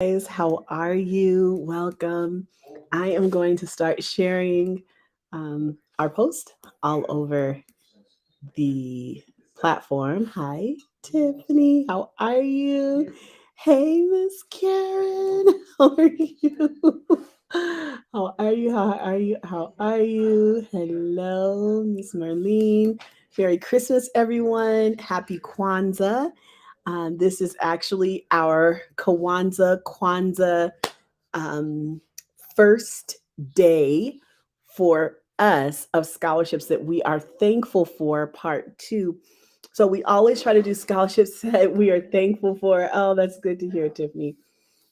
Guys, how are you? Welcome. I am going to start sharing our post all over the platform. Hi, Tiffany. How are you? Hey, Miss Karen. How are you? How are you? How are you? How are you? Hello, Miss Marlene. Merry Christmas, everyone. Happy Kwanzaa. This is actually our Kwanzaa um, first day for us of scholarships that we are thankful for, part two. So we always try to do scholarships that we are thankful for. Oh, that's good to hear, Tiffany.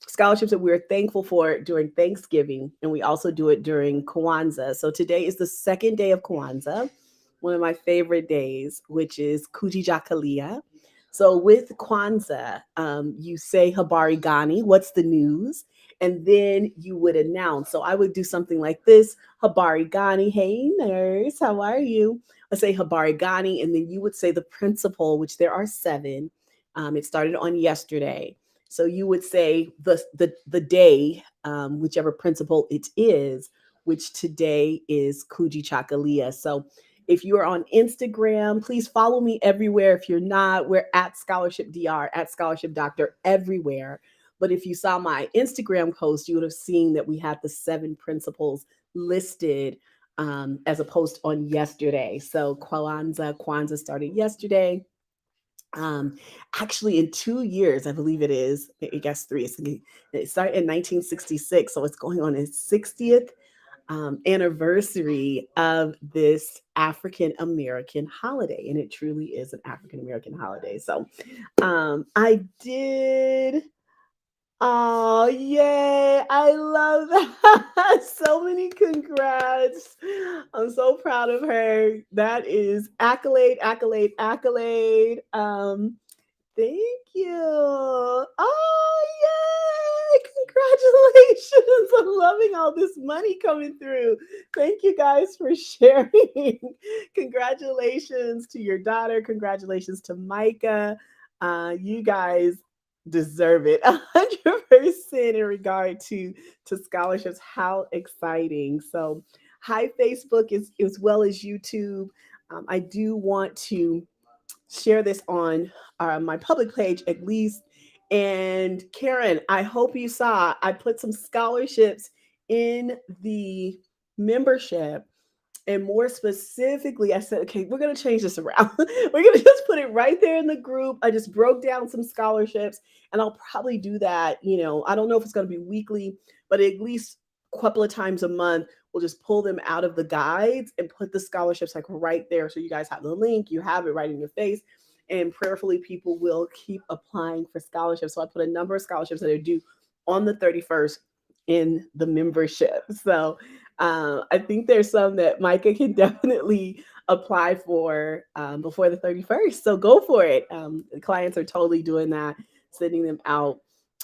Scholarships that we're thankful for during Thanksgiving, and we also do it during Kwanzaa. So today is the second day of Kwanzaa, one of my favorite days, which is Kujijakalia. So with Kwanzaa, you say Habari Gani, what's the news? And then you would announce. So I would do something like this: Habari Gani, hey nurse, how are you? I say Habari Gani, and then you would say the principal, which there are seven. It started on yesterday. So you would say the day, whichever principle it is, which today is Kuji Chakalia. So if you are on Instagram, please follow me everywhere. If you're not, we're at Scholarship DR, at Scholarship Doctor everywhere. But if you saw my Instagram post, you would have seen that we had the seven principles listed as a post on yesterday. So Kwanzaa started yesterday. Um, Actually, in 2 years, I believe it is, I guess three. It started in 1966, so it's going on its 60th anniversary of this African American holiday, and it truly is an African American holiday. So, I did. Oh, yay. I love that. So many congrats. I'm so proud of her. That is accolade, accolade, accolade. Thank you. Oh, yay. Congratulations. I'm loving all this money coming through. Thank you guys for sharing. Congratulations to your daughter. Congratulations to Micah. You guys deserve it 100% in regard to scholarships. How exciting. So hi Facebook as well as YouTube. I do want to share this on my public page at least. And Karen, I hope you saw I put some scholarships in the membership. And more specifically, I said, okay, we're going to change this around. We're going to just put it right there in the group. I just broke down some scholarships, and I'll probably do that. I don't know if it's going to be weekly, but at least a couple of times a month, we'll just pull them out of the guides and put the scholarships like right there. So you guys have the link, you have it right in your face. And prayerfully, people will keep applying for scholarships. So I put a number of scholarships that are due on the 31st in the membership. So I think there's some that Micah can definitely apply for before the 31st. So go for it. The clients are totally doing that, sending them out.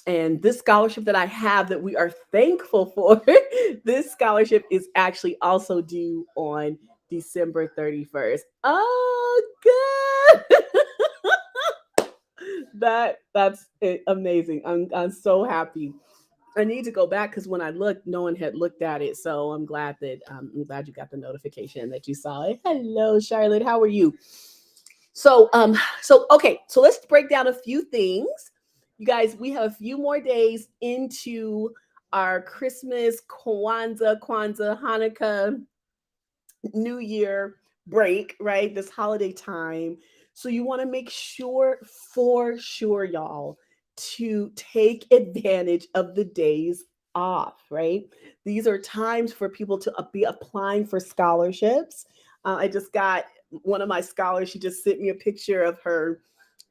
And this scholarship that I have that we are thankful for, this scholarship is actually also due on December 31st. Oh, good. That's amazing. I'm so happy. I need to go back because when I looked, no one had looked at it. So I'm glad you got the notification that you saw it. Hello, Charlotte. How are you? So okay, so let's break down a few things. You guys, we have a few more days into our Christmas, Kwanzaa, Hanukkah, New Year break, right? This holiday time. So you want to make sure, for sure, y'all, to take advantage of the days off, right? These are times for people to be applying for scholarships. I just got one of my scholars, she just sent me a picture of her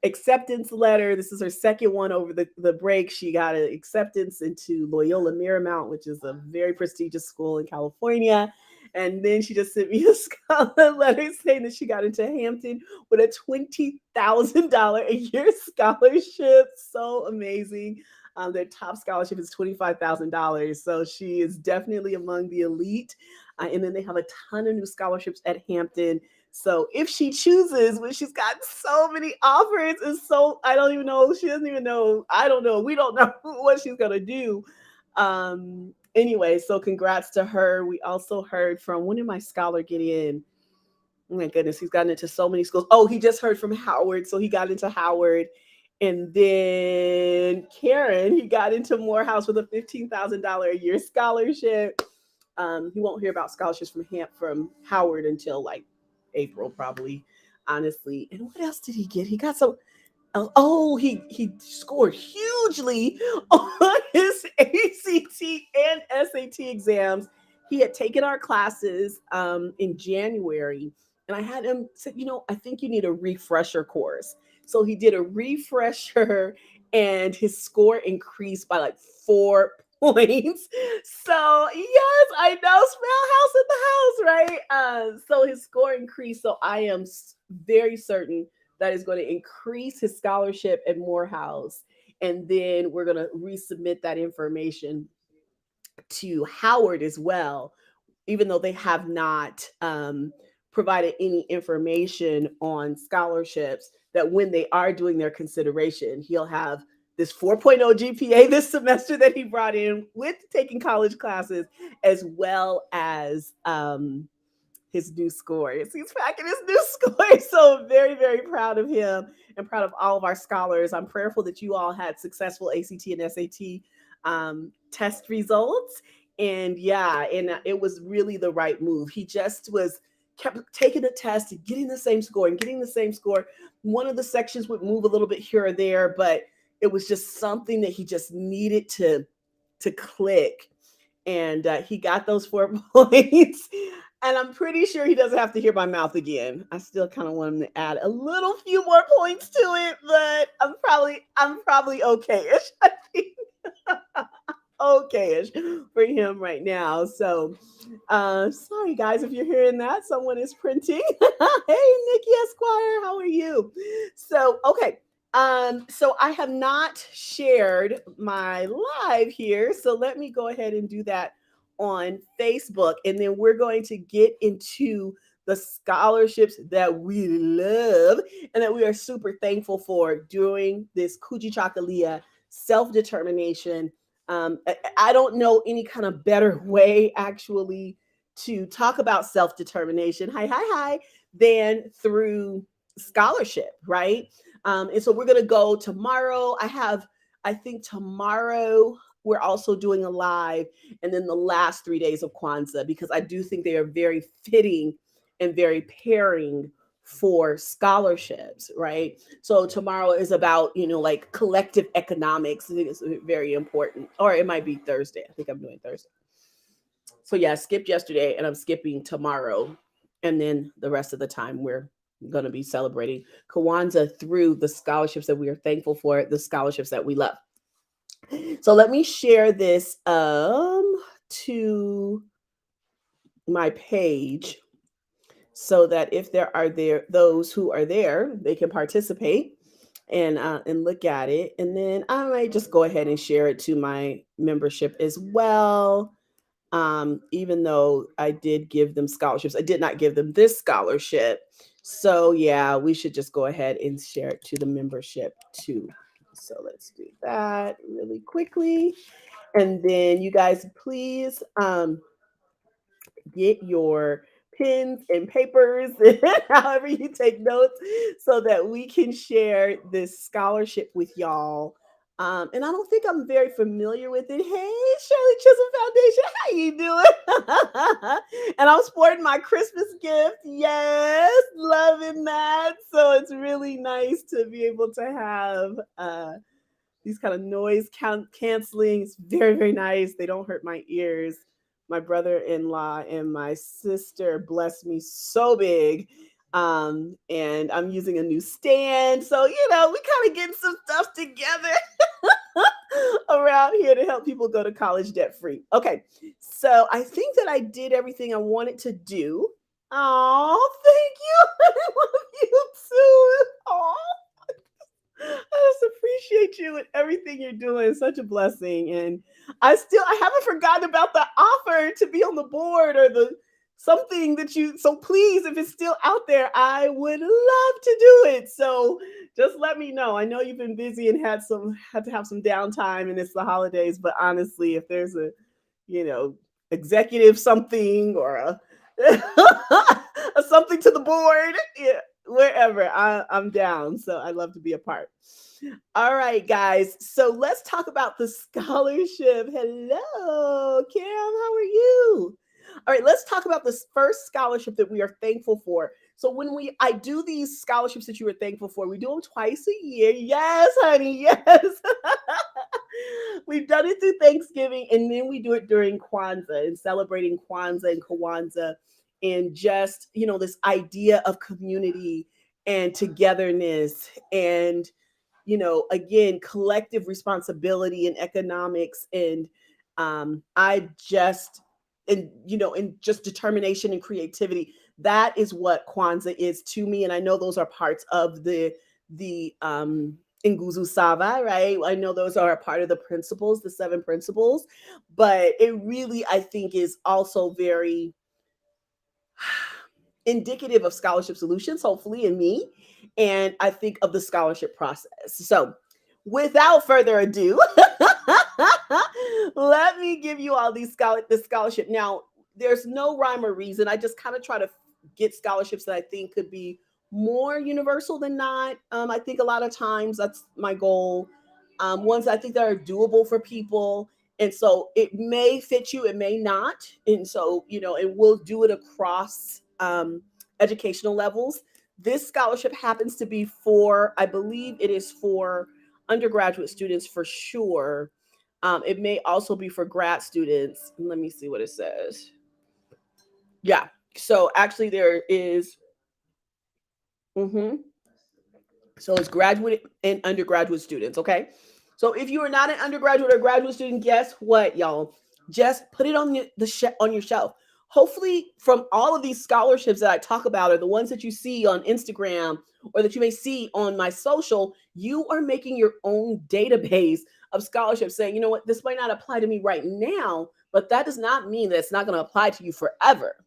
acceptance letter. This is her second one over the break. She got an acceptance into Loyola Marymount, which is a very prestigious school in California. And then she just sent me a scholar letter saying that she got into Hampton with a $20,000 a year scholarship. So amazing. Their top scholarship is $25,000. So she is definitely among the elite. And then they have a ton of new scholarships at Hampton. So if she chooses, when she's got so many offers, and so I don't even know, she doesn't even know, I don't know, we don't know what she's gonna do. Anyway, so congrats to her. We also heard from, when did my scholar get in? Oh my goodness, he's gotten into so many schools. Oh, he just heard from Howard, so he got into Howard. And then Karen, he got into Morehouse with a $15,000 a year scholarship. He won't hear about scholarships from Howard until like April, probably, honestly. And what else did he get? He got some. Oh, he scored hugely on his ACT and SAT exams. He had taken our classes in January, and I had him say, I think you need a refresher course. So he did a refresher, and his score increased by like 4 points. So yes, I know, smell house in the house, right? So his score increased. So I am very certain that is going to increase his scholarship at Morehouse. And then we're going to resubmit that information to Howard as well, even though they have not provided any information on scholarships, that when they are doing their consideration, he'll have this 4.0 GPA this semester that he brought in with taking college classes, as well as his new scores. He's packing his new scores. So very, very proud of him and proud of all of our scholars. I'm prayerful that you all had successful ACT and SAT test results. And yeah, and it was really the right move. He just kept taking the test and getting the same score and getting the same score. One of the sections would move a little bit here or there, but it was just something that he just needed to click. And he got those 4 points. And I'm pretty sure he doesn't have to hear my mouth again. I still kind of want him to add a little few more points to it, but I'm probably okay-ish. I think okay-ish for him right now. So sorry guys if you're hearing that. Someone is printing. Hey Nikki Esquire, how are you? So okay. So I have not shared my live here. So let me go ahead and do that on Facebook. And then we're going to get into the scholarships that we love and that we are super thankful for during this Kujichagulia self-determination. I don't know any kind of better way actually to talk about self-determination. Hi, than through scholarship, right? And so we're going to go tomorrow. I think tomorrow we're also doing a live, and then the last 3 days of Kwanzaa, because I do think they are very fitting and very pairing for scholarships, right? So tomorrow is about, like collective economics. I think it's very important. Or it might be Thursday. I think I'm doing Thursday. So yeah, I skipped yesterday and I'm skipping tomorrow. And then the rest of the time we're going to be celebrating Kwanzaa through the scholarships that we are thankful for, the scholarships that we love. So let me share this to my page so that if there are those who are there, they can participate and look at it. And then I might just go ahead and share it to my membership as well. Even though I did give them scholarships, I did not give them this scholarship. So yeah, we should just go ahead and share it to the membership too. So let's do that really quickly. And then you guys, please get your pens and papers, however you take notes, so that we can share this scholarship with y'all. And I don't think I'm very familiar with it. Hey, Shirley Chisholm Foundation, how you doing? And I'm sporting my Christmas gift. Yes, loving that. So it's really nice to be able to have these kind of noise canceling. It's very, very nice. They don't hurt my ears. My brother-in-law and my sister blessed me so big. And I'm using a new stand. So, we kind of getting some stuff together around here to help people go to college debt free. Okay. So I think that I did everything I wanted to do. Oh, thank you. I love you too. Oh, I just appreciate you and everything you're doing. It's such a blessing. And I haven't forgotten about the offer to be on the board or the something that you, so please, if it's still out there, I would love to do it. So just let me know. I know you've been busy and had to have some downtime and it's the holidays, but honestly, if there's a, you know, executive something or a something to the board, yeah, wherever, I'm down. So I'd love to be a part. All right, guys. So let's talk about the scholarship. Hello, Kim. How are you? All right, let's talk about this first scholarship that we are thankful for. So when I do these scholarships that you are thankful for, we do them twice a year. Yes, honey. Yes. We've done it through Thanksgiving, and then we do it during Kwanzaa and celebrating Kwanzaa and Kwanzaa, and just, this idea of community and togetherness and, again, collective responsibility in economics. And I just, and just determination and creativity. That is what Kwanzaa is to me. And I know those are parts of the Nguzu Sava, right? I know those are a part of the principles, the 7 principles, but it really, I think, is also very indicative of scholarship solutions, hopefully, in me. And I think of the scholarship process. So without further ado, let me give you all this scholarship. Now, there's no rhyme or reason. I just kind of try to get scholarships that I think could be more universal than not. I think a lot of times that's my goal. Ones I think that are doable for people. And so it may fit you, it may not. And so, and we'll do it across educational levels. This scholarship happens to be for, I believe it is for undergraduate students for sure. It may also be for grad students. Let me see what it says. Yeah. So actually, there is. Mhm. So it's graduate and undergraduate students. Okay. So if you are not an undergraduate or graduate student, guess what, y'all? Just put it on on your shelf. Hopefully, from all of these scholarships that I talk about, or the ones that you see on Instagram, or that you may see on my social, you are making your own database of scholarships, saying, you know what, this might not apply to me right now, but that does not mean that it's not going to apply to you forever.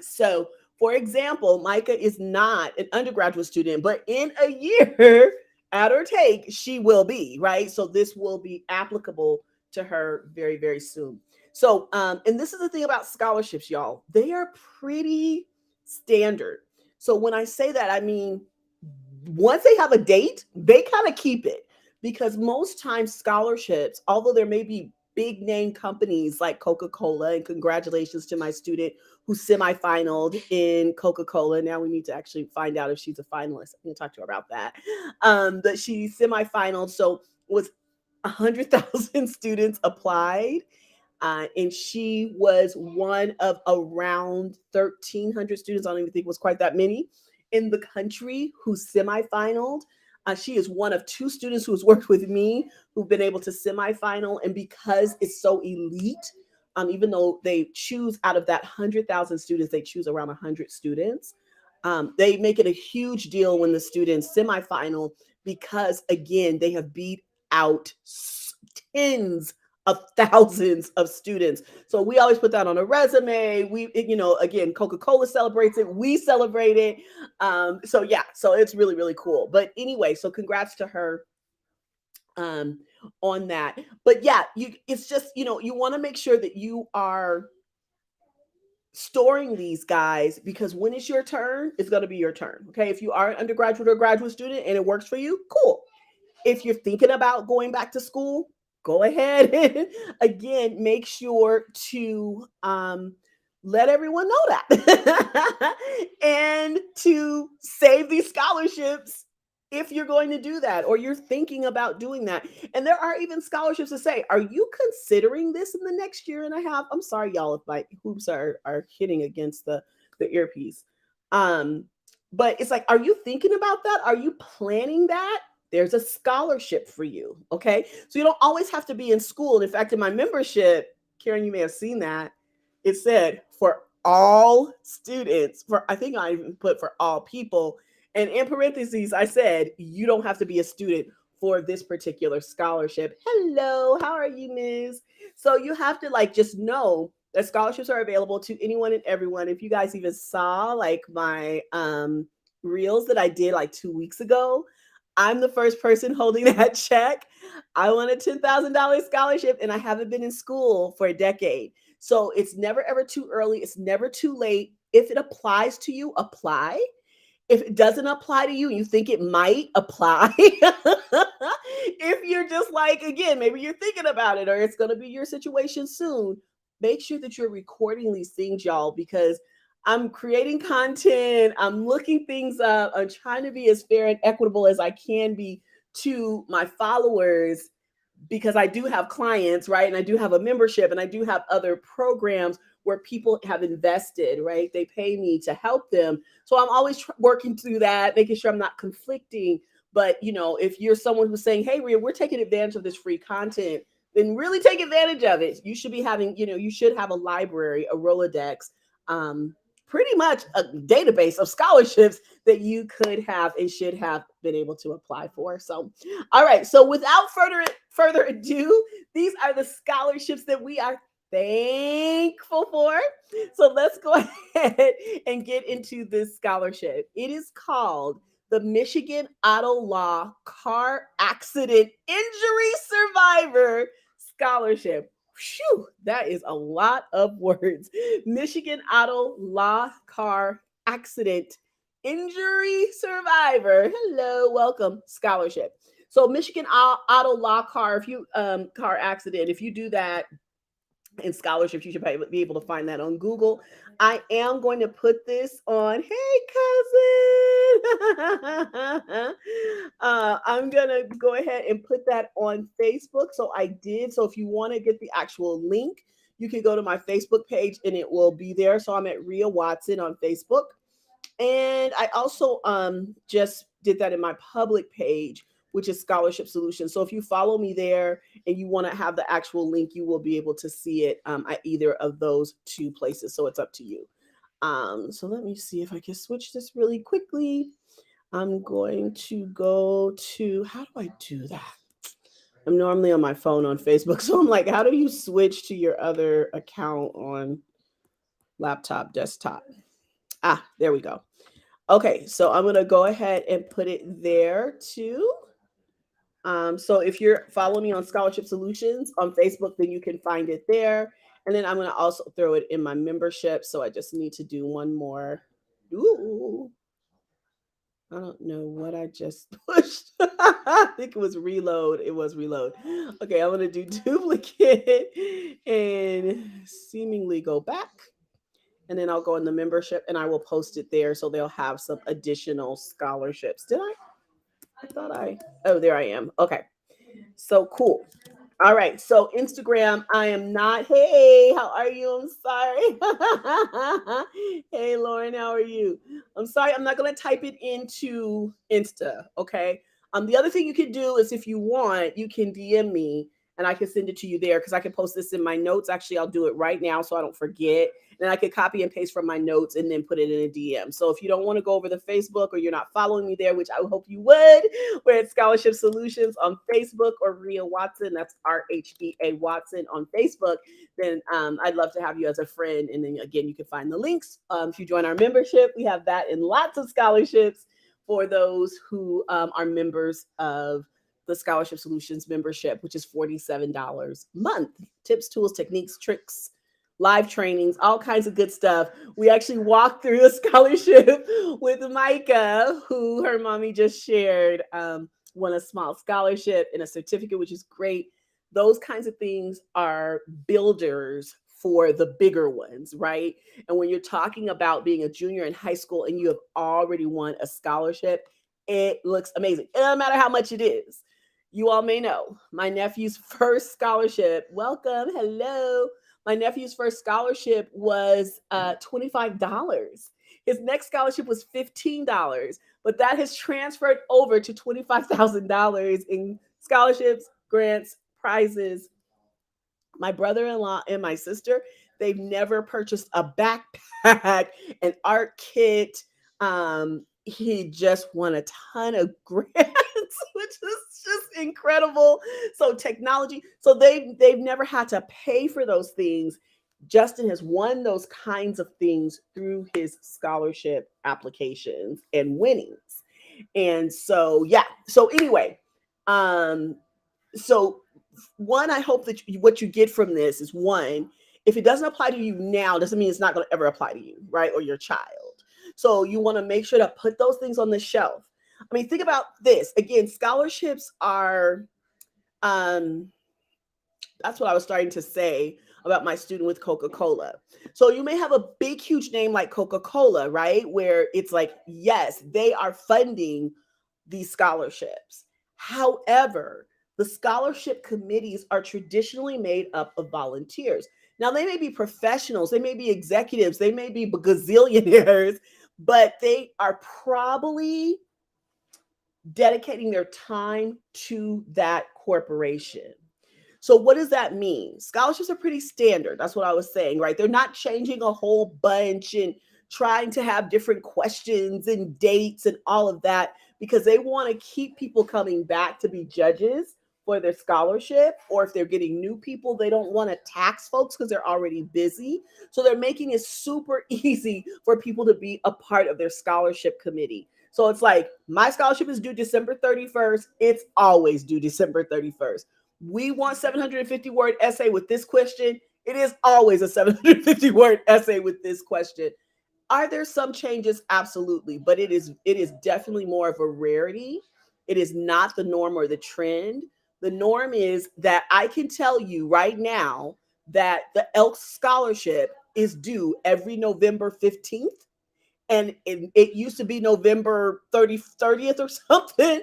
So, for example, Micah is not an undergraduate student, but in a year, add or take, she will be, right? So, this will be applicable to her very, very soon. So, and this is the thing about scholarships, y'all, they are pretty standard. So, when I say that, I mean, once they have a date, they kind of keep it, because most times scholarships, although there may be big name companies like Coca-Cola, and congratulations to my student who semi-finaled in Coca-Cola. Now we need to actually find out if she's a finalist. I'm going to talk to her about that. But she semi-finaled, so was 100,000 students applied. And she was one of around 1,300 students. I don't even think it was quite that many in the country who semi-finaled. She is one of 2 students who has worked with me who've been able to semi-final. And because it's so elite, even though they choose out of that 100,000 students, they choose around 100 students. They make it a huge deal when the students semi-final, because again, they have beat out tens of thousands of students. So we always put that on a resume. Again, Coca-Cola celebrates it. We celebrate it. So yeah, so it's really, really cool. But anyway, so congrats to her on that. But yeah, it's just, you want to make sure that you are storing these guys, because when it's your turn, it's going to be your turn. Okay. If you are an undergraduate or graduate student and it works for you, cool. If you're thinking about going back to school, go ahead and again, make sure to let everyone know that and to save these scholarships if you're going to do that, or you're thinking about doing that. And there are even scholarships to say, are you considering this in the next year and a half? I'm sorry, y'all, if my hoops are hitting against the earpiece. But it's like, are you thinking about that? Are you planning that? There's a scholarship for you. Okay. So you don't always have to be in school. And in fact, in my membership, Karen, you may have seen that, it said for all students, I think I even put for all people. And in parentheses, I said, you don't have to be a student for this particular scholarship. Hello, how are you, Ms.? So you have to just know that scholarships are available to anyone and everyone. If you guys even saw like my reels that I did like 2 weeks ago, I'm the first person holding that check. I won a $10,000 scholarship and I haven't been in school for a decade. So it's never ever too early. It's never too late. If it applies to you, apply. If it doesn't apply to you, you think it might apply. If you're just like, again, maybe you're thinking about it or it's going to be your situation soon, make sure that you're recording these things, y'all, because I'm creating content, I'm looking things up, I'm trying to be as fair and equitable as I can be to my followers because I do have clients, right? And I do have a membership and I do have other programs where people have invested, right? They pay me to help them. So I'm always working through that, making sure I'm not conflicting. But, if you're someone who's saying, hey, Ria, we're taking advantage of this free content, then really take advantage of it. You should be having, you should have a library, a Rolodex, pretty much a database of scholarships that you could have and should have been able to apply for. So, all right. So without further ado, these are the scholarships that we are thankful for. So let's go ahead and get into this scholarship. It is called the Michigan Auto Law Car Accident Injury Survivor Scholarship. Phew, that is a lot of words. Michigan Auto Law Car Accident Injury Survivor. Hello, welcome scholarship. So Michigan Auto Law Car, if you car accident, if you do that in scholarships, you should be able to find that on Google. I am going to put this on. Hey, cousin. I'm going to go ahead and put that on Facebook. So I did. So if you want to get the actual link, you can go to my Facebook page and it will be there. So I'm at Ria Watson on Facebook. And I also just did that in my public page, which is Scholarship Solutions. So if you follow me there and you want to have the actual link, you will be able to see it at either of those two places. So it's up to you. So let me see if I can switch this really quickly. I'm going to go to, how do I do that? I'm normally on my phone on Facebook. So I'm like, how do you switch to your other account on laptop, desktop? Ah, there we go. Okay, so I'm going to go ahead and put it there too. So if you're following me on Scholarship Solutions on Facebook, then you can find it there. And then I'm going to also throw it in my membership. So I just need to do one more. Ooh, I don't know what I just pushed. I think it was reload. It was reload. Okay, I'm going to do duplicate and seemingly go back. And then I'll go in the membership and I will post it there so they'll have some additional scholarships. Did I? I thought oh, there I am. Okay. So cool. All right. So Instagram, I am not. Hey, how are you? I'm sorry. Hey, Lauren, how are you? I'm sorry. I'm not going to type it into Insta. Okay. The other thing you can do is if you want, you can DM me and I can send it to you there because I can post this in my notes. Actually, I'll do it right now so I don't forget. And I could copy and paste from my notes and then put it in a DM. So if you don't want to go over the Facebook or you're not following me there, which I hope you would, we're at Scholarship Solutions on Facebook or Ria Watson. That's RHEA Watson on Facebook. Then I'd love to have you as a friend. And then again, you can find the links. If you join our membership, we have that and lots of scholarships for those who are members of the Scholarship Solutions membership, which is $47 a month. Tips, tools, techniques, tricks, live trainings, all kinds of good stuff. We actually walked through a scholarship with Micah, who her mommy just shared, won a small scholarship and a certificate, which is great. Those kinds of things are builders for the bigger ones, right? And when you're talking about being a junior in high school and you have already won a scholarship, it looks amazing. It doesn't matter how much it is. You all may know my nephew's first scholarship. Welcome. Hello. My nephew's first scholarship was $25. His next scholarship was $15, but that has transferred over to $25,000 in scholarships, grants, prizes. My brother-in-law and my sister, they've never purchased a backpack, an art kit. He just won a ton of grants, which is just incredible. So technology, so they've never had to pay for those things. Justin has won those kinds of things through his scholarship applications and winnings. And so, yeah. So anyway, um, so one, I hope that what you get from this is one, if it doesn't apply to you now, doesn't mean it's not going to ever apply to you, right? Or your child. So you want to make sure to put those things on the shelf. I mean, think about this. Again, scholarships are, um, that's what I was starting to say about my student with Coca-Cola. So you may have a big, huge name like Coca-Cola, right? Where it's like, yes, they are funding these scholarships. However, the scholarship committees are traditionally made up of volunteers. Now, they may be professionals, they may be executives, they may be gazillionaires, but they are probably dedicating their time to that corporation. So what does that mean? Scholarships are pretty standard. That's what I was saying, right? They're not changing a whole bunch and trying to have different questions and dates and all of that because they want to keep people coming back to be judges for their scholarship. Or if they're getting new people, they don't want to tax folks because they're already busy. So they're making it super easy for people to be a part of their scholarship committee. So it's like, my scholarship is due December 31st. It's always due December 31st. We want 750-word essay with this question. It is always a 750-word essay with this question. Are there some changes? Absolutely, but it is definitely more of a rarity. It is not the norm or the trend. The norm is that I can tell you right now that the Elks Scholarship is due every November 15th, and it used to be November 30th or something.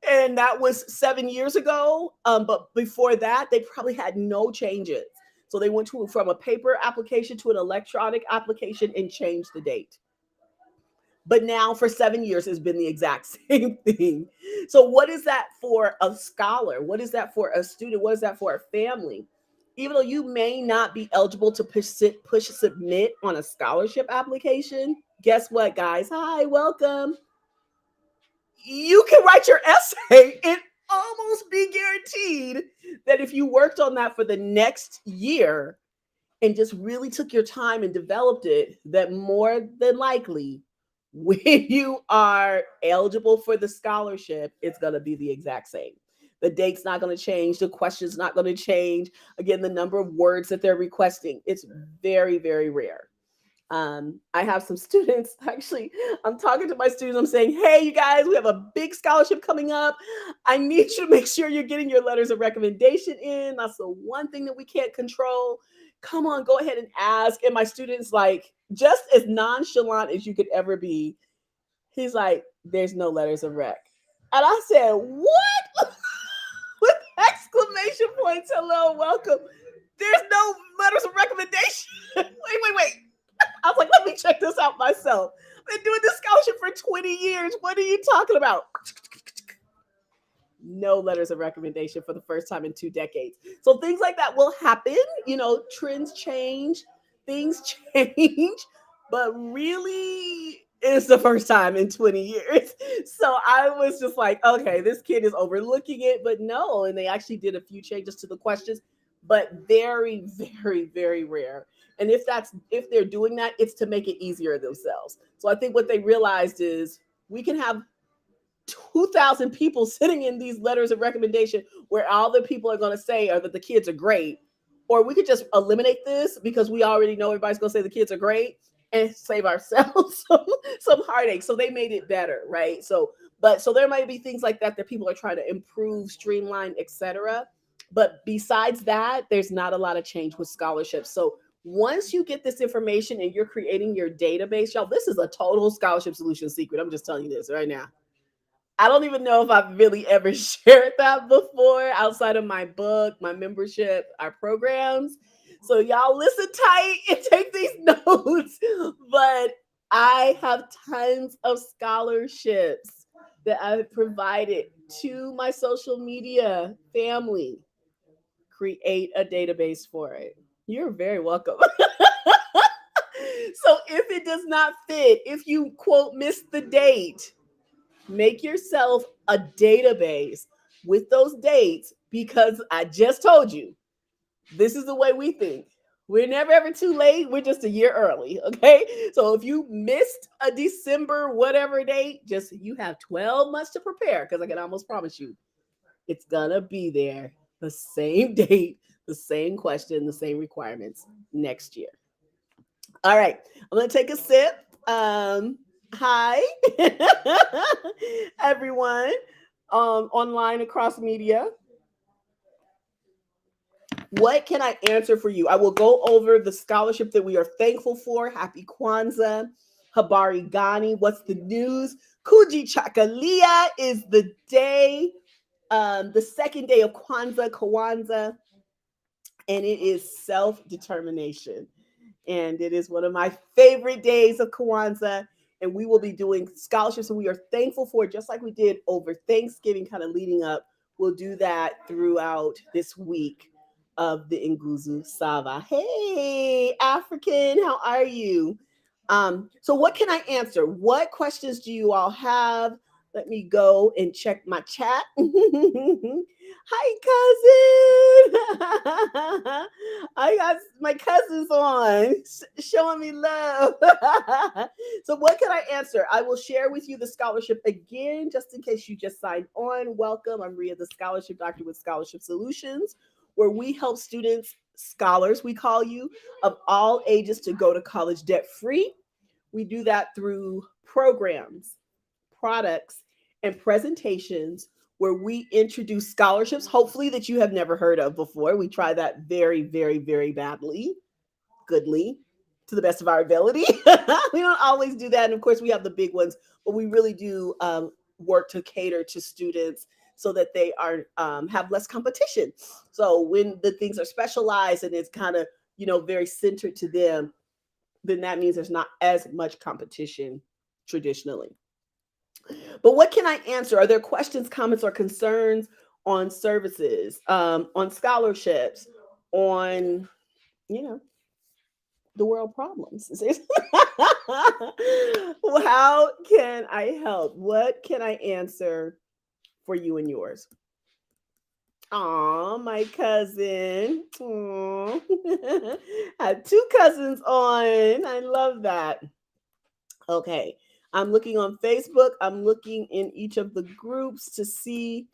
And that was 7 years ago. But before that, they probably had no changes. So they went from a paper application to an electronic application and changed the date. But now for 7 years, it's been the exact same thing. So what is that for a scholar? What is that for a student? What is that for a family? Even though you may not be eligible to push submit on a scholarship application, guess what, guys? Hi, welcome. You can write your essay and almost be guaranteed that if you worked on that for the next year and just really took your time and developed it, that more than likely, when you are eligible for the scholarship, it's going to be the exact same. The date's not going to change. The question's not going to change. Again, the number of words that they're requesting, it's very, very rare. I have some students, actually, I'm talking to my students. I'm saying, hey, you guys, we have a big scholarship coming up. I need you to make sure you're getting your letters of recommendation in. That's the one thing that we can't control. Come on, go ahead and ask. And my students, like, just as nonchalant as you could ever be, he's like, there's no letters of rec. And I said, what? With exclamation points, hello, welcome. There's no letters of recommendation. Wait. I was like, let me check this out myself. I've been doing this scholarship for 20 years. What are you talking about? No letters of recommendation for the first time in 2 decades. So things like that will happen. Trends change, things change, but really it's the first time in 20 years. So I was just like, okay, this kid is overlooking it, but no. And they actually did a few changes to the questions, but very, very, very rare. And if they're doing that, it's to make it easier themselves. So I think what they realized is we can have 2,000 people sitting in these letters of recommendation where all the people are going to say are that the kids are great, or we could just eliminate this because we already know everybody's going to say the kids are great and save ourselves some heartache. So they made it better, right? So there might be things like that people are trying to improve, streamline, etc. But besides that, there's not a lot of change with scholarships. So once you get this information and you're creating your database, y'all, this is a total scholarship solution secret. I'm just telling you this right now. I don't even know if I've really ever shared that before outside of my book, my membership, our programs. So y'all listen tight and take these notes. But I have tons of scholarships that I've provided to my social media family. Create a database for it. You're very welcome. So if it does not fit, if you quote miss the date, make yourself a database with those dates, because I just told you this is the way we think. We're never ever too late. We're just a year early. Okay. So if you missed a December, whatever date, just you have 12 months to prepare because I can almost promise you it's going to be there the same date, the same question, the same requirements next year. All right. I'm going to take a sip. Hi, everyone online across media. What can I answer for you? I will go over the scholarship that we are thankful for. Happy Kwanzaa. Habari Gani. What's the news? Kuji Chakalia is the day, the second day of Kwanzaa, and it is self-determination. And it is one of my favorite days of Kwanzaa. And we will be doing scholarships, and we are thankful for it, just like we did over Thanksgiving, kind of leading up. We'll do that throughout this week of the Nguzu Sava. Hey, African, how are you? So what can I answer? What questions do you all have? Let me go and check my chat. Hi, cousin. I got my cousins on showing me love. So what can I answer? I will share with you the scholarship again, just in case you just signed on. Welcome. I'm Ria, the scholarship doctor with Scholarship Solutions, where we help students, scholars, we call you, of all ages to go to college debt free. We do that through programs, products, and presentations where we introduce scholarships, hopefully that you have never heard of before. We try that very, very, very badly, goodly, to the best of our ability. We don't always do that. And of course, we have the big ones, but we really do work to cater to students so that they are have less competition. So when the things are specialized and it's kind of, very centered to them, then that means there's not as much competition traditionally. But what can I answer? Are there questions, comments, or concerns on services, on scholarships, on, the world problems? How can I help? What can I answer for you and yours? Aw, my cousin. Aw. I have two cousins on. I love that. Okay. I'm looking on Facebook. I'm looking in each of the groups to see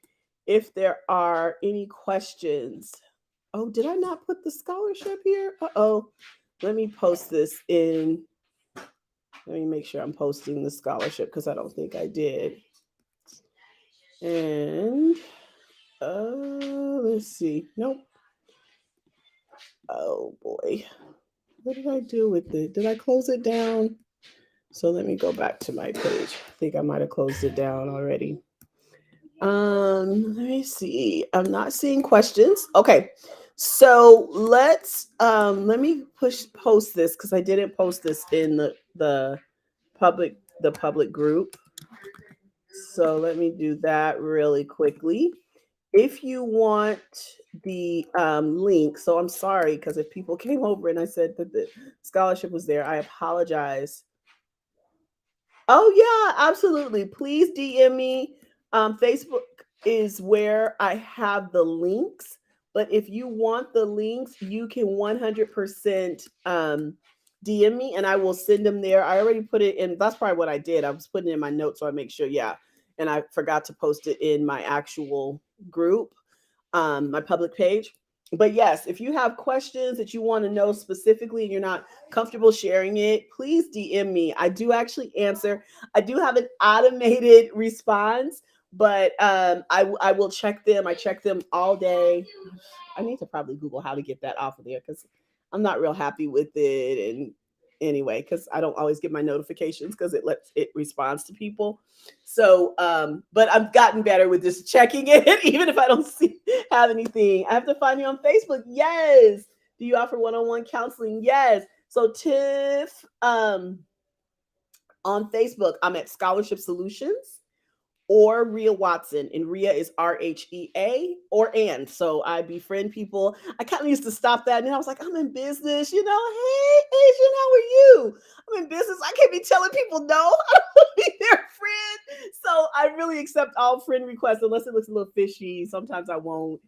if there are any questions. Oh, did I not put the scholarship here? Uh-oh. Let me post this in. Let me make sure I'm posting the scholarship because I don't think I did. And let's see. Nope. Oh boy. What did I do with it? Did I close it down? So let me go back to my page. I think I might have closed it down already. Let me see. I'm not seeing questions. Okay. So let me post this because I didn't post this in the public group. So let me do that really quickly. If you want the link, so I'm sorry because if people came over and I said that the scholarship was there, I apologize. Oh yeah, absolutely. Please DM me. Facebook is where I have the links. But if you want the links, you can 100% DM me and I will send them there. I already put it in. That's probably what I did. I was putting it in my notes so I make sure. Yeah. And I forgot to post it in my actual group, my public page. But yes, if you have questions that you want to know specifically and you're not comfortable sharing it, please DM me. I do actually answer. I do have an automated response, but I will check them. I check them all day. I need to probably Google how to get that off of there because I'm not real happy with it. And anyway, because I don't always get my notifications because it responds to people. So, but I've gotten better with just checking it, even if I don't have anything. I have to find you on Facebook. Yes. Do you offer one-on-one counseling? Yes. So Tiff, on Facebook, I'm at Scholarship Solutions or Ria Watson, and Ria is RHEA or and. So I befriend people. I kind of used to stop that, and then I was like, I'm in business, Hey, Asian, how are you? I'm in business. I can't be telling people no. I don't want to be their friend. So I really accept all friend requests unless it looks a little fishy. Sometimes I won't.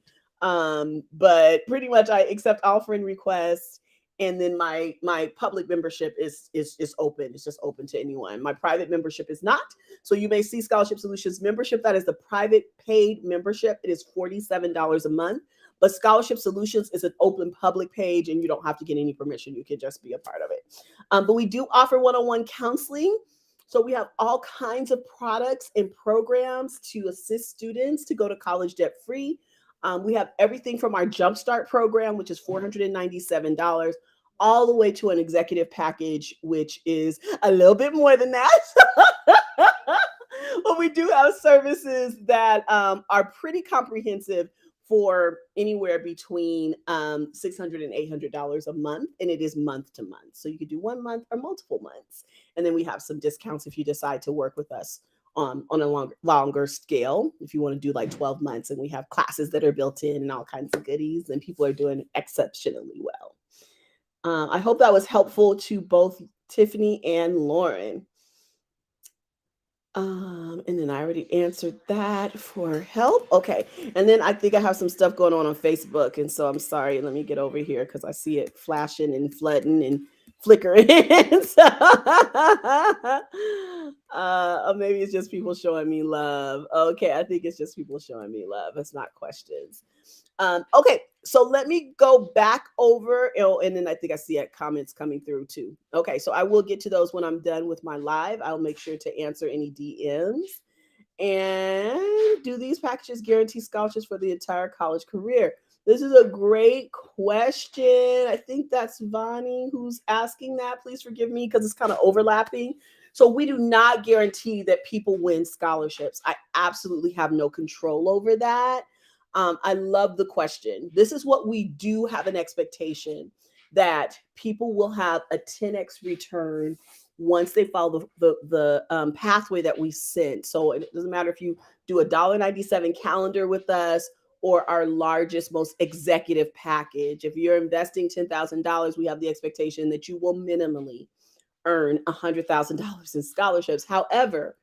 But pretty much I accept all friend requests. And then my public membership is open. It's just open to anyone. My private membership is not. So you may see Scholarship Solutions membership. That is the private paid membership. It is $47 a month. But Scholarship Solutions is an open public page, and you don't have to get any permission. You can just be a part of it. But we do offer one-on-one counseling. So we have all kinds of products and programs to assist students to go to college debt free. We have everything from our Jumpstart program, which is $497, all the way to an executive package, which is a little bit more than that. But we do have services that are pretty comprehensive for anywhere between $600 and $800 a month, and it is month to month. So you could do 1 month or multiple months. And then we have some discounts if you decide to work with us on a longer scale. If you want to do like 12 months, and we have classes that are built in and all kinds of goodies, and people are doing exceptionally well. I hope that was helpful to both Tiffany and Lauren. And then I already answered that for help. Okay. And then I think I have some stuff going on Facebook. And so I'm sorry. Let me get over here because I see it flashing and flooding and flickering. So, maybe it's just people showing me love. Okay. I think it's just people showing me love. It's not questions. Okay, so let me go back over, and then I think I see comments coming through too. Okay, so I will get to those when I'm done with my live. I'll make sure to answer any DMs. And do these packages guarantee scholarships for the entire college career? This is a great question. I think that's Vani who's asking that. Please forgive me because it's kind of overlapping. So we do not guarantee that people win scholarships. I absolutely have no control over that. I love the question. This is what we do have an expectation that people will have a 10x return once they follow the pathway that we sent. So it doesn't matter if you do a $1.97 calendar with us or our largest, most executive package. If you're investing $10,000, we have the expectation that you will minimally earn $100,000 in scholarships. However,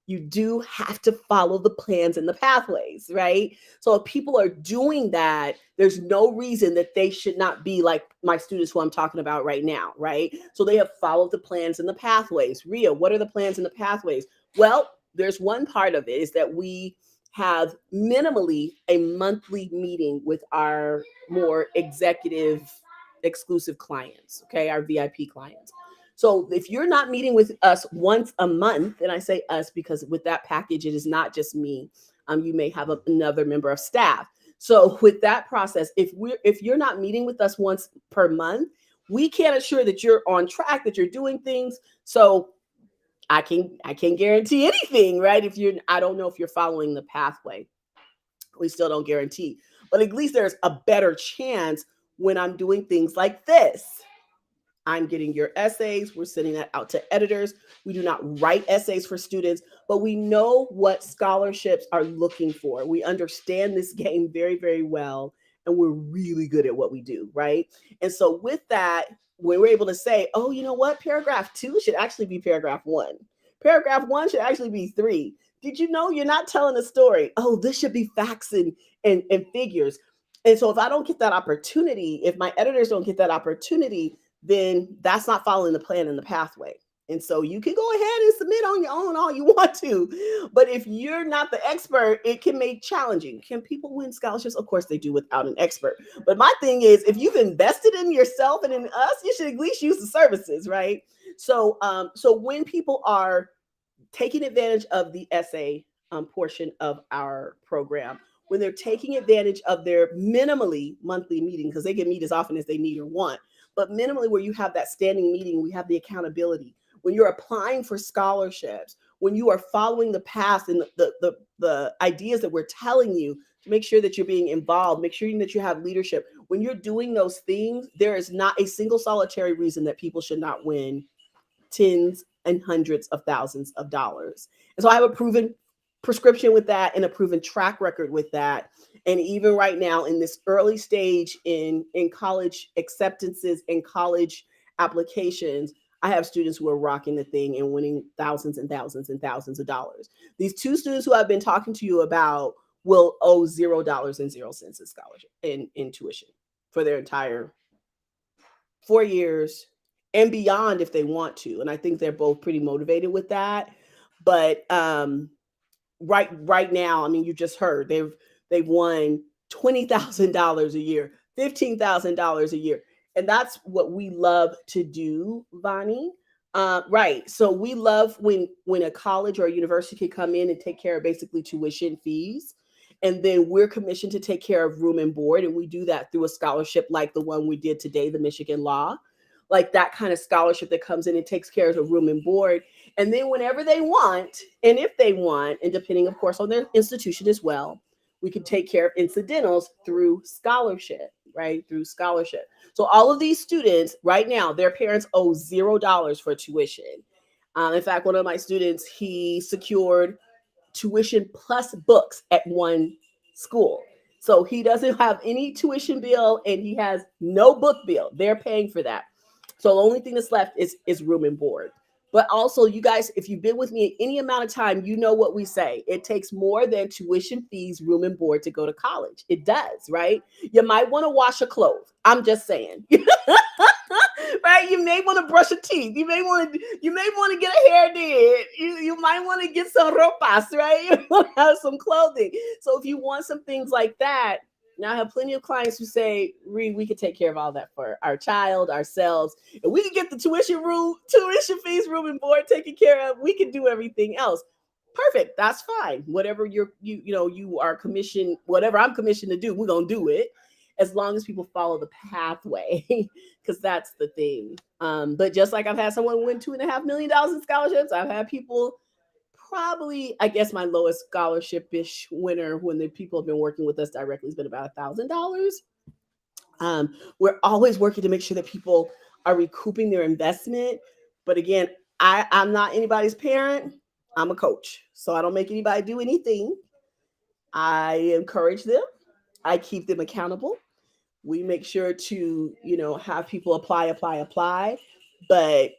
you do have to follow the plans and the pathways, right? So if people are doing that, there's no reason that they should not be like my students who I'm talking about right now, right? So they have followed the plans and the pathways. Ria, what are the plans and the pathways? Well, there's one part of it is that we have minimally a monthly meeting with our more executive exclusive clients, okay, our VIP clients. So if you're not meeting with us once a month, and I say us because with that package, it is not just me. You may have another member of staff. So with that process, if you're not meeting with us once per month, we can't assure that you're on track, that you're doing things. So I can't guarantee anything, right? I don't know if you're following the pathway. We still don't guarantee, but at least there's a better chance when I'm doing things like this. I'm getting your essays. We're sending that out to editors. We do not write essays for students, but we know what scholarships are looking for. We understand this game very, very well, and we're really good at what we do, right? And so with that, when we're able to say, oh, you know what? Paragraph 2 should actually be paragraph 1. Paragraph 1 should actually be 3. Did you know you're not telling a story? Oh, this should be facts and figures. And so if I don't get that opportunity, if my editors don't get that opportunity, then that's not following the plan and the pathway. And so you can go ahead and submit on your own all you want to. But if you're not the expert, it can make challenging. Can people win scholarships? Of course they do without an expert. But my thing is, if you've invested in yourself and in us, you should at least use the services, right? So when people are taking advantage of the essay portion of our program, when they're taking advantage of their minimally monthly meeting, because they can meet as often as they need or want, but minimally where you have that standing meeting, we have the accountability. When you're applying for scholarships, when you are following the path and the ideas that we're telling you, to make sure that you're being involved, make sure that you have leadership. When you're doing those things, there is not a single solitary reason that people should not win tens and hundreds of thousands of dollars. And so I have a proven prescription with that and a proven track record with that. And even right now in this early stage in college acceptances and college applications, I have students who are rocking the thing and winning thousands and thousands and thousands of dollars. These 2 students who I've been talking to you about will owe $0.00 in scholarship in tuition for their entire 4 years, and beyond if they want to. And I think they're both pretty motivated with that. But right now, I mean, you just heard they've won $20,000 a year, $15,000 a year, and that's what we love to do, Vani. Right. So we love when a college or a university can come in and take care of basically tuition fees. And then we're commissioned to take care of room and board. And we do that through a scholarship like the one we did today, the Michigan Law. Like that kind of scholarship that comes in and takes care of the room and board. And then whenever they want, and if they want, and depending, of course, on their institution as well, we can take care of incidentals through scholarship, right? Through scholarship. So all of these students right now, their parents owe $0 for tuition. In fact, one of my students, he secured tuition plus books at one school. So he doesn't have any tuition bill and he has no book bill. They're paying for that. So the only thing that's left is room and board. But also, you guys, if you've been with me any amount of time, you know what we say. It takes more than tuition fees, room and board to go to college. It does, right? You might want to wash a clothes. I'm just saying. Right? You may want to brush your teeth. You may want to get a hair did. You might want to get some ropas, right? You want to have some clothing. So if you want some things like that, now I have plenty of clients who say, Reed, we could take care of all that for our child, ourselves. And we can get the tuition fees, room and board taken care of. We can do everything else. Perfect. That's fine. Whatever you are commissioned, whatever I'm commissioned to do, we're gonna do it. As long as people follow the pathway, because that's the thing. But just like I've had someone win $2.5 million in scholarships, I've had people probably, I guess my lowest scholarship-ish winner when the people have been working with us directly has been about $1,000. We're always working to make sure that people are recouping their investment. But again, I'm not anybody's parent. I'm a coach. So I don't make anybody do anything. I encourage them. I keep them accountable. We make sure to, have people apply. But,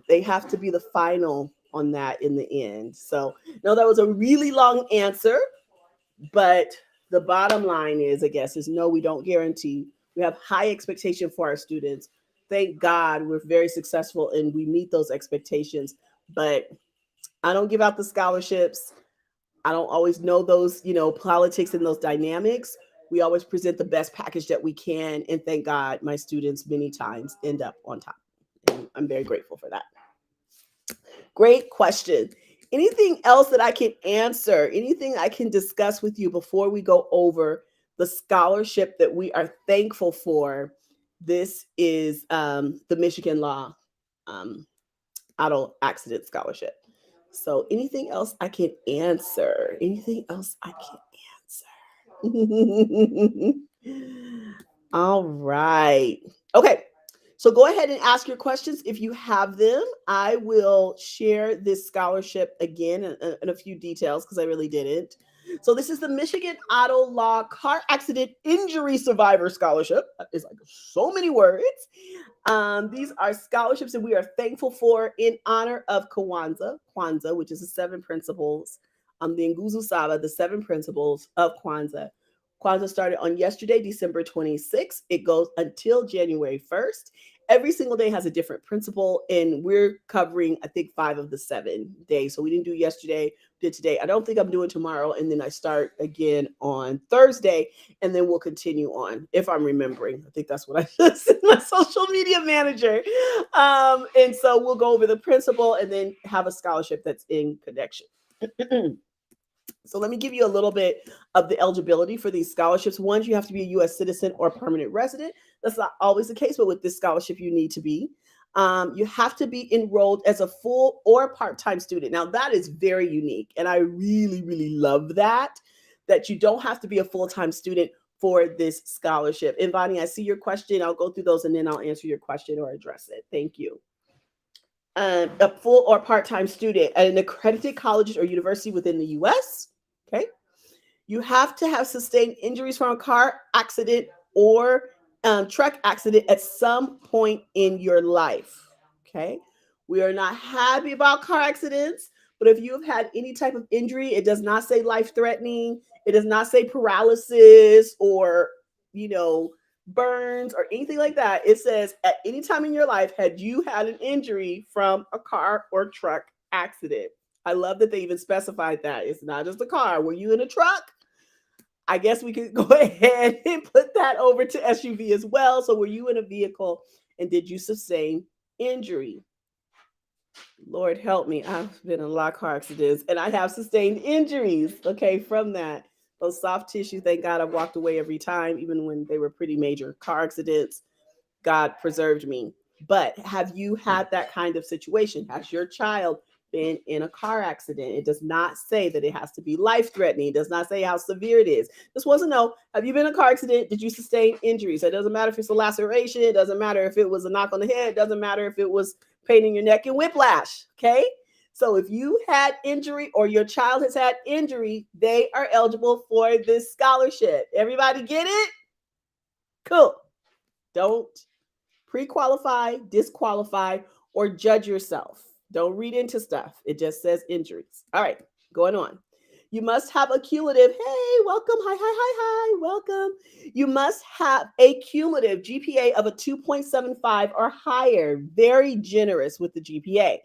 they have to be the final on that in the end. So, no, that was a really long answer. But the bottom line is, I guess, is no, we don't guarantee. We have high expectation for our students. Thank God we're very successful and we meet those expectations. But I don't give out the scholarships. I don't always know those, politics and those dynamics. We always present the best package that we can. And thank God my students many times end up on top. And I'm very grateful for that. Great question. Anything else that I can answer? Anything I can discuss with you before we go over the scholarship that we are thankful for? This is the Michigan Law Auto Accident Scholarship. So anything else I can answer? Anything else I can answer? All right. Okay. So go ahead and ask your questions if you have them. I will share this scholarship again in a few details because I really didn't. So this is the Michigan Auto Law Car Accident Injury Survivor Scholarship. It's like so many words. These are scholarships that we are thankful for in honor of Kwanzaa, which is the 7 principles, the Nguzo Saba, the 7 principles of Kwanzaa. Kwanzaa started on yesterday, December 26th. It goes until January 1st. Every single day has a different principle, and we're covering, I think, 5 of the 7 days. So we didn't do yesterday, did today. I don't think I'm doing tomorrow, and then I start again on Thursday, and then we'll continue on, if I'm remembering. I think that's what I just said, my social media manager. And so we'll go over the principle and then have a scholarship that's in connection. So let me give you a little bit of the eligibility for these scholarships. One, you have to be a U.S. citizen or permanent resident. That's not always the case, but with this scholarship, you need to be. You have to be enrolled as a full or part-time student. Now, that is very unique, and I really, really love that you don't have to be a full-time student for this scholarship. And Vani, I see your question. I'll go through those, and then I'll answer your question or address it. Thank you. A full or part-time student at an accredited college or university within the U.S., okay? You have to have sustained injuries from a car accident or truck accident at some point in your life, okay? We are not happy about car accidents, but if you've had any type of injury, it does not say life-threatening. It does not say paralysis or, burns, or anything like that. It says at any time in your life, had you had an injury from a car or truck accident? I love that they even specified that. It's not just a car. Were you in a truck? I guess we could go ahead and put that over to SUV as well. So were you in a vehicle and did you sustain injury? Lord help me. I've been in a lot of car accidents and I have sustained injuries, okay, from that. Those soft tissue, thank God I've walked away every time, even when they were pretty major car accidents. God preserved me. But have you had that kind of situation? Has your child been in a car accident? It does not say that it has to be life threatening. It does not say how severe it is. Just wants to know, have you been in a car accident? Did you sustain injuries? It doesn't matter if it's a laceration. It doesn't matter if it was a knock on the head. It doesn't matter if it was pain in your neck and whiplash. Okay. So if you had injury or your child has had injury, they are eligible for this scholarship. Everybody get it? Cool. Don't pre-qualify, disqualify, or judge yourself. Don't read into stuff. It just says injuries. All right, going on. You must have a cumulative, hey, welcome, hi, welcome. You must have a cumulative GPA of a 2.75 or higher. Very generous with the GPA.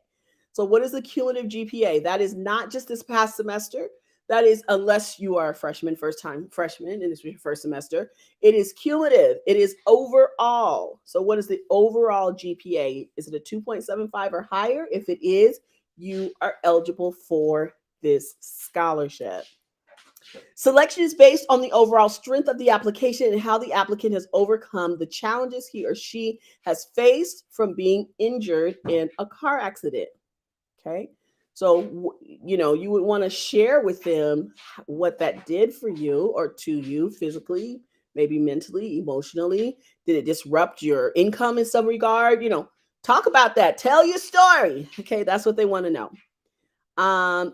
So what is the cumulative GPA? That is not just this past semester. That is, unless you are a freshman, first time freshman, and it's your first semester, it is cumulative. It is overall. So what is the overall GPA? Is it a 2.75 or higher? If it is, you are eligible for this scholarship. Selection is based on the overall strength of the application and how the applicant has overcome the challenges he or she has faced from being injured in a car accident. Okay. So, you would want to share with them what that did for you or to you physically, maybe mentally, emotionally. Did it disrupt your income in some regard? Talk about that. Tell your story. Okay. That's what they want to know.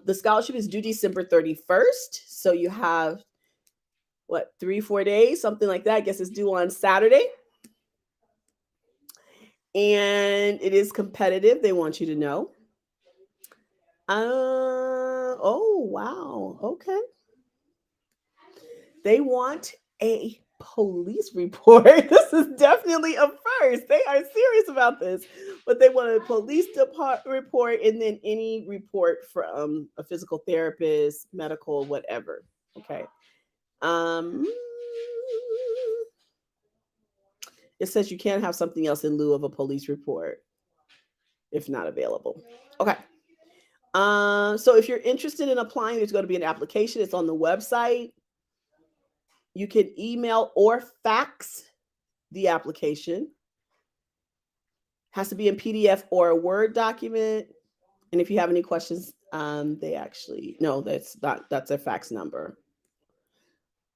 The scholarship is due December 31st. So you have 3-4 days, something like that. I guess it's due on Saturday. And it is competitive. They want you to know. Oh, wow. Okay. They want a police report. This is definitely a first. They are serious about this, but they want a police report and then any report from a physical therapist, medical, whatever. Okay. It says you can't have something else in lieu of a police report if not available. Okay. So if you're interested in applying, there's going to be an application. It's on the website. You can email or fax the application. Has to be in PDF or a Word document. And if you have any questions, that's their fax number.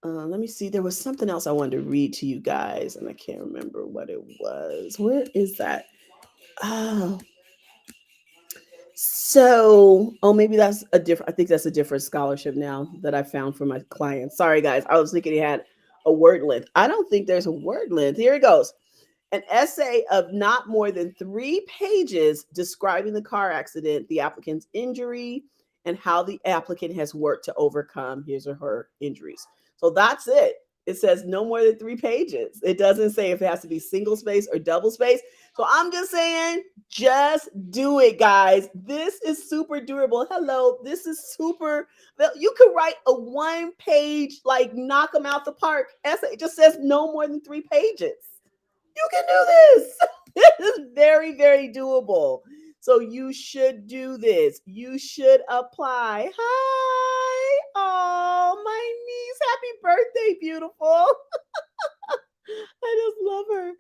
Let me see. There was something else I wanted to read to you guys, and I can't remember what it was. Where is that? Oh, maybe that's I think that's a different scholarship now that I found for my clients. Sorry, guys. I was thinking it had a word length. I don't think there's a word length. Here it goes. An essay of not more than 3 pages describing the car accident, the applicant's injury, and how the applicant has worked to overcome his or her injuries. So that's it. It says no more than 3 pages. It doesn't say if it has to be single space or double space. So I'm just saying, just do it, guys. This is super durable. Hello, this is super. You could write a 1-page, knock them out the park essay. It just says no more than 3 pages. You can do this. This is very, very doable. So you should do this. You should apply. Hi. Oh, my niece. Happy birthday, beautiful. I just love her.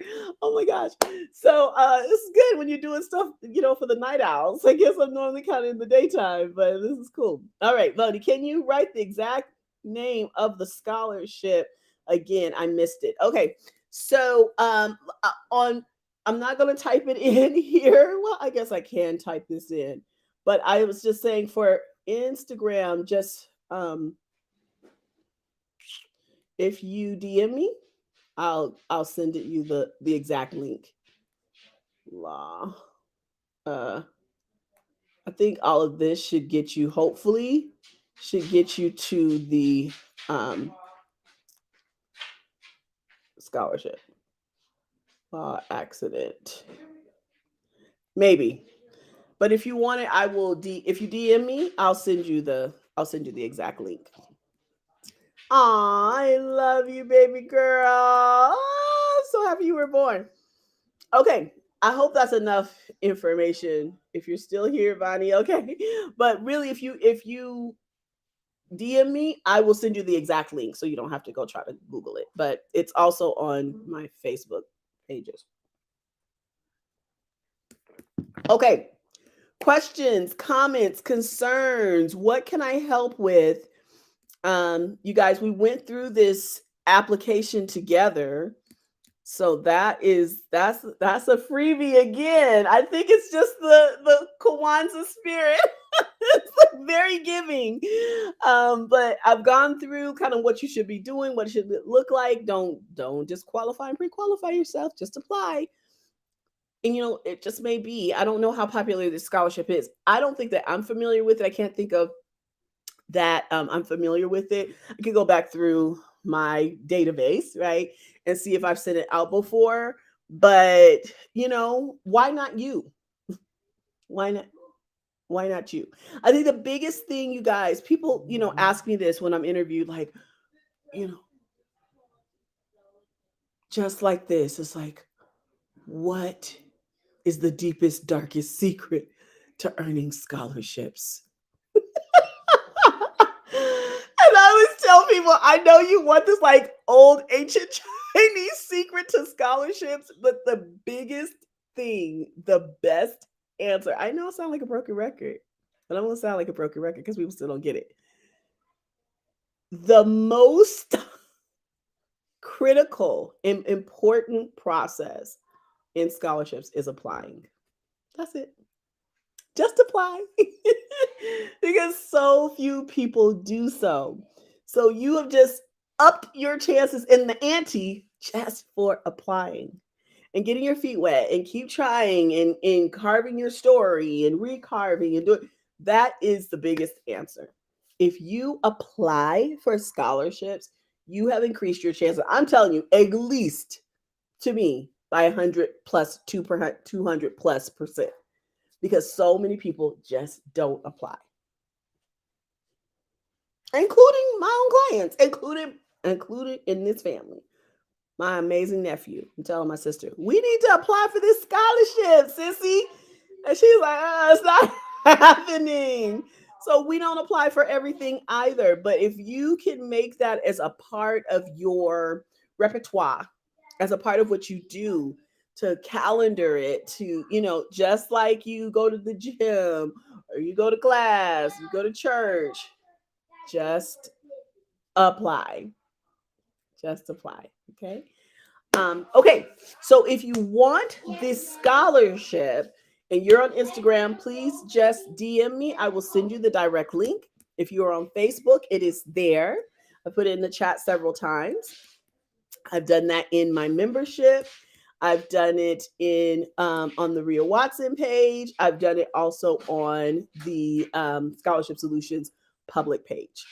Oh my gosh. So it's good when you're doing stuff, for the night owls. I guess I'm normally kind of in the daytime, but this is cool. All right, Vody, can you write the exact name of the scholarship again? I missed it. Okay. So I'm not going to type it in here. Well, I guess I can type this in, but I was just saying for Instagram, just if you DM me, I'll send you the exact link. Law. I think all of this should get you, hopefully, to the scholarship. accident. Maybe. But if you want it, I will if you DM me, I'll send you the exact link. Aw, I love you, baby girl. Oh, I'm so happy you were born. Okay. I hope that's enough information. If you're still here, Bonnie, okay. But really, if you DM me, I will send you the exact link so you don't have to go try to Google it. But it's also on my Facebook pages. Okay. Questions, comments, concerns. What can I help with? You guys, we went through this application together. So that's a freebie again. I think it's just the Kwanzaa spirit. It's like very giving. But I've gone through kind of what you should be doing, what it should look like. Don't just qualify and pre-qualify yourself. Just apply. And it just may be. I don't know how popular this scholarship is. I don't think that I'm familiar with it. I can't think of that I'm familiar with it. I could go back through my database, right, and see if I've sent it out before. But why not you? Why not? Why not you? I think the biggest thing, you guys, people, ask me this when I'm interviewed, like, you know, just like this. It's like, what is the deepest, darkest secret to earning scholarships? And I always tell people, I know you want this like old ancient Chinese secret to scholarships, but the biggest thing, the best answer, I know I sound like a broken record, but I'm gonna sound like a broken record because people still don't get it. The most critical and important process in scholarships is applying. That's it. Just apply. Because so few people do so. So you have just upped your chances in the ante just for applying and getting your feet wet and keep trying and carving your story and recarving and doing. That is the biggest answer. If you apply for scholarships, you have increased your chances. I'm telling you, at least to me, by 100 plus 200 plus percent, because so many people just don't apply, including my own clients, included in this family. My amazing nephew. I'm telling my sister, we need to apply for this scholarship, sissy. And she's like, it's not happening. So we don't apply for everything either. But if you can make that as a part of your repertoire, as a part of what you do, to calendar it, to, just like you go to the gym or you go to class, you go to church, just apply. Just apply. Okay. Okay, so if you want this scholarship and you're on Instagram, please just DM me. I will send you the direct link. If you are on Facebook, it is there. I put it in the chat several times. I've done that in my membership. I've done it in on the Ria Watson page. I've done it also on the Scholarship Solutions public page.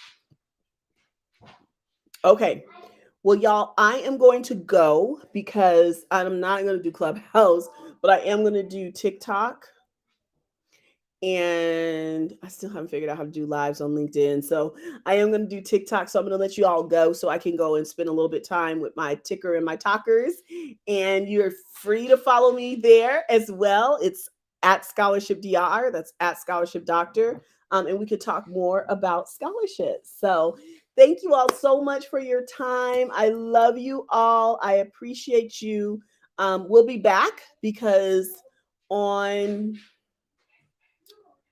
Okay. Well, y'all, I am going to go because I'm not going to do Clubhouse, but I am going to do TikTok. And I still haven't figured out how to do lives on LinkedIn. So I am going to do TikTok. So I'm going to let you all go so I can go and spend a little bit of time with my ticker and my talkers. And you're free to follow me there as well. It's at Scholarship DR. That's at Scholarship Doctor. And we could talk more about scholarships. So thank you all so much for your time. I love you all. I appreciate you. We'll be back because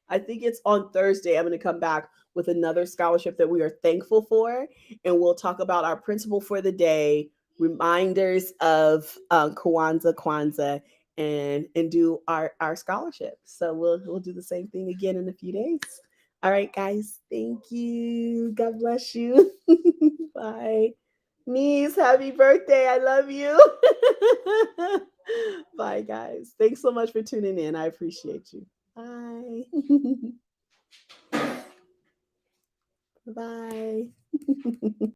I think it's on Thursday, I'm going to come back with another scholarship that we are thankful for. And we'll talk about our principle for the day, reminders of Kwanzaa, and do our scholarship. So we'll do the same thing again in a few days. All right, guys. Thank you. God bless you. Bye. Niece, happy birthday. I love you. Bye, guys. Thanks so much for tuning in. I appreciate you. Bye. Bye.